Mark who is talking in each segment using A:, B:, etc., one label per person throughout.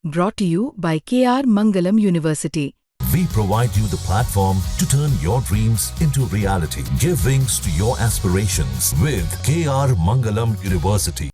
A: Brought to you by KR Mangalam University.
B: We provide you the platform to turn your dreams into reality. Give wings to your aspirations with KR Mangalam University.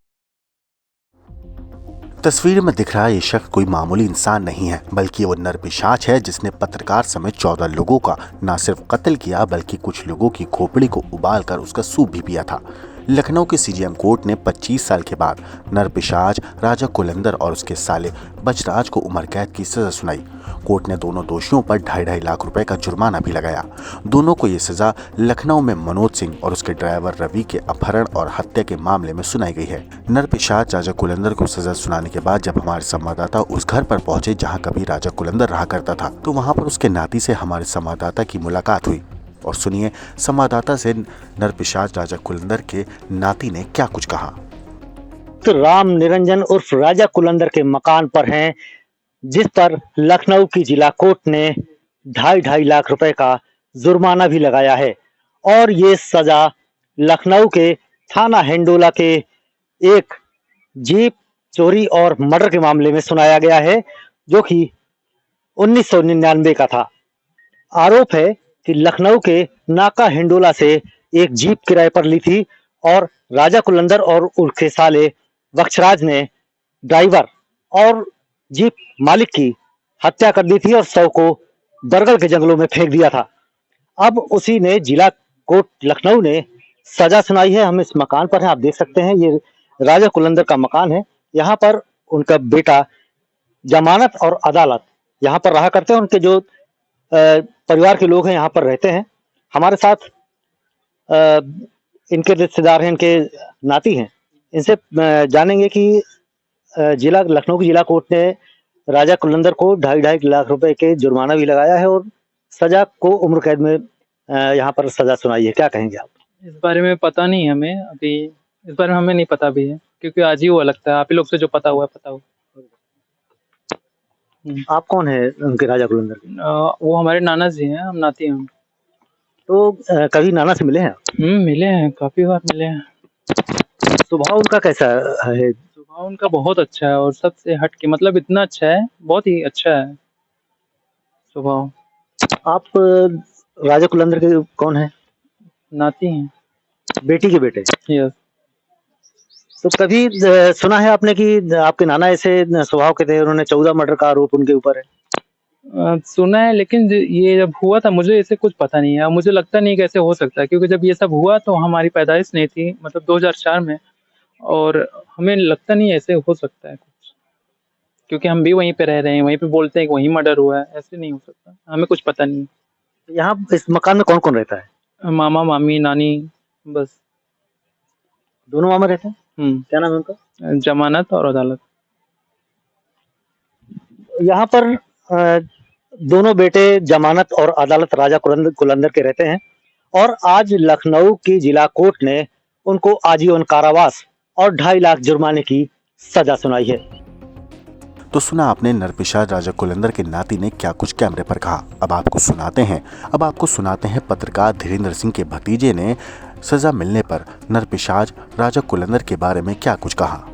C: तस्वीर में दिख रहा ये शख्स कोई मामूली इंसान नहीं है, बल्कि वो नरपिशाच है जिसने पत्रकार समेत 14 लोगों का न सिर्फ कत्ल किया बल्कि कुछ लोगों की खोपड़ी को उबाल कर उसका सूप भी पिया था। लखनऊ के सीजेएम कोर्ट ने 25 साल के बाद नरपिशाच राजा कुलंदर और उसके साले बजराज को उम्र कैद की सजा सुनाई। कोर्ट ने दोनों दोषियों पर 2.5 लाख रुपए का जुर्माना भी लगाया। दोनों को ये सजा लखनऊ में मनोज सिंह और उसके ड्राइवर रवि के अपहरण और हत्या के मामले में सुनाई गई है। नरपिशाच राजा कुलंदर को सजा सुनाने के बाद जब हमारे संवाददाता उस घर पर पहुंचे जहां कभी राजा कुलंदर रहा करता था, तो वहां पर उसके नाती से हमारे संवाददाता की मुलाकात हुई। और सुनिए संवाददाता से नरपिशाच राजा कुलंदर के नाती ने क्या कुछ कहा।
D: तो राम निरंजन उर्फ राजा कुलंदर के मकान पर हैं, जिस पर लखनऊ की जिला कोर्ट ने 2.5 लाख रुपए का जुर्माना भी लगाया है। और ये सजा लखनऊ के थाना हिंडोला के एक जीप चोरी और मर्डर के मामले में सुनाया गया है, जो कि 1999 का था। आरोप है कि लखनऊ के नाका हिंडोला से एक जीप किराए पर ली थी और राजा कुलंदर और उनके साले बख्शराज ने ड्राइवर और जीप मालिक की हत्या कर दी थी और शव को बरगल के जंगलों में फेंक दिया था। अब उसी ने जिला कोर्ट लखनऊ ने सजा सुनाई है। हम इस मकान पर हैं, आप देख सकते हैं, ये राजा कुलंदर का मकान है। यहाँ पर उनका बेटा जमानत और अदालत यहाँ पर रहा करते हैं। उनके जो परिवार के लोग हैं यहाँ पर रहते हैं। हमारे साथ इनके रिश्तेदार हैं, इनके नाती हैं। इनसे जानेंगे कि जिला लखनऊ की जिला कोर्ट ने राजा कुलंदर को 2.5 लाख रुपए के जुर्माना भी लगाया है और सजा को उम्र कैद में यहाँ पर सजा सुनाई है। क्या कहेंगे आप?
E: इस बारे में पता नहीं हमें, अभी इस बारे में हमें नहीं पता भी है, क्योंकि आज ही हुआ लगता है। आप ही लोग से जो पता हुआ है पता हुआ।
D: आप कौन है उनके राजा कुलंदर के?
E: वो हमारे नाना जी हैं, हम नाती हैं।
D: तो कभी नाना से मिले हैं?
E: मिले हैं, काफी बार मिले हैं।
D: स्वभाव उनका कैसा है?
E: स्वभाव उनका बहुत अच्छा है और सबसे हट के, मतलब इतना अच्छा है, बहुत ही अच्छा है स्वभाव।
D: आप राजा कुलंदर के कौन है?
E: नाती हैं,
D: बेटी के बेटे।
E: यस।
D: तो कभी सुना है आपने कि आपके नाना ऐसे स्वभाव के थे, उन्होंने 14 मर्डर का आरोप उनके ऊपर है?
E: सुना है, लेकिन ये जब हुआ था मुझे ऐसे कुछ पता नहीं है। मुझे लगता नहीं कैसे हो सकता है, क्योंकि जब ये सब हुआ तो हमारी पैदाइश नहीं थी, मतलब 2004 में, और हमें लगता नहीं ऐसे हो सकता है कुछ, क्योंकि हम भी वहीं पे रह रहे हैं, वहीं पे बोलते हैं कि वहीं मर्डर हुआ है। ऐसे नहीं हो सकता, हमें कुछ पता नहीं।
D: यहाँ इस मकान में कौन कौन रहता है?
E: मामा, मामी, नानी, बस।
D: दोनों मामा रहते हैं? क्या नाम है उनका?
E: जमानत और अदालत।
D: यहाँ पर दोनों बेटे जमानत और अदालत राजा कुलंदर के रहते हैं और आज लखनऊ की जिला कोर्ट ने उनको आजीवन कारावास और 2.5 लाख जुर्माने की सजा सुनाई है।
C: तो सुना आपने नरपिशाच राजा कुलंदर के नाती ने क्या कुछ कैमरे पर कहा। अब आपको सुनाते हैं पत्रकार धीरेन्द्र सिंह के भतीजे ने सजा मिलने पर नरपिशाच राजा कुलंदर के बारे में क्या कुछ कहा।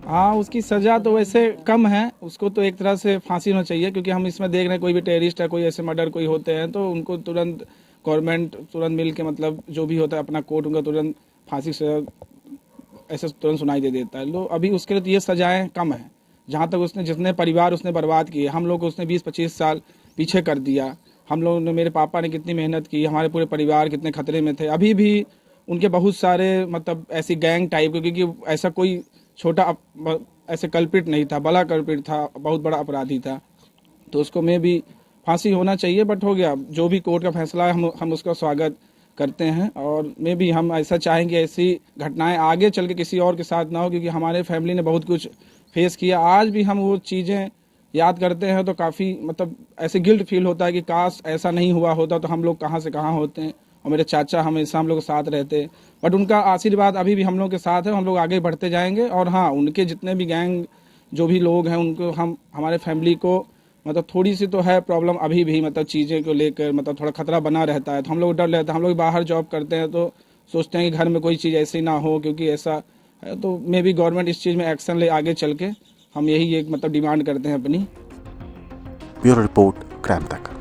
F: हाँ, उसकी सजा तो वैसे कम है, उसको तो एक तरह से फांसी होना चाहिए, क्योंकि हम इसमें देख रहे हैं कोई भी टेररिस्ट है, कोई ऐसे मर्डर कोई होते हैं तो उनको तुरंत गवर्नमेंट तुरंत मिल के, मतलब जो भी होता है अपना कोर्ट उनका तुरंत फांसी से ऐसे तुरंत सुनाई दे देता है। तो अभी उसके लिए तो ये सजाएं कम है। जहाँ तक उसने जितने परिवार उसने बर्बाद किए, हम लोग को उसने 20-25 साल पीछे कर दिया। हम लोगों ने, मेरे पापा ने कितनी मेहनत की, हमारे पूरे परिवार कितने खतरे में थे। अभी भी उनके बहुत सारे मतलब ऐसी गैंग टाइप, क्योंकि ऐसा कोई छोटा ऐसे कल्पिट नहीं था, बड़ा कल्पिट था, बहुत बड़ा अपराधी था। तो उसको में भी फांसी होना चाहिए, बट हो गया। जो भी कोर्ट का फैसला है हम उसका स्वागत करते हैं और में भी हम ऐसा चाहेंगे ऐसी घटनाएं आगे चल के किसी और के साथ ना हो, क्योंकि हमारे फैमिली ने बहुत कुछ फेस किया। आज भी हम वो चीज़ें याद करते हैं तो काफ़ी मतलब ऐसे गिल्ट फील होता है कि काश ऐसा नहीं हुआ होता तो हम लोग कहाँ से कहाँ होते हैं। और मेरे चाचा हमेशा हम लोग के साथ रहते, बट उनका आशीर्वाद अभी भी हम लोग के साथ है। हम लोग आगे बढ़ते जाएंगे और हाँ, उनके जितने भी गैंग जो भी लोग हैं उनको हमारे फैमिली को मतलब थोड़ी सी तो है प्रॉब्लम अभी भी, मतलब चीज़ें को लेकर मतलब थोड़ा खतरा बना रहता है। तो हम लोग डर रहता है। हम लोग बाहर जॉब करते हैं तो सोचते हैं कि घर में कोई चीज़ ऐसी ना हो, क्योंकि ऐसा है। तो मे भी गवर्नमेंट इस चीज़ में एक्शन ले आगे चल के हम यही एक मतलब डिमांड करते हैं अपनी।
C: ब्यूरो रिपोर्ट, क्राइम तक।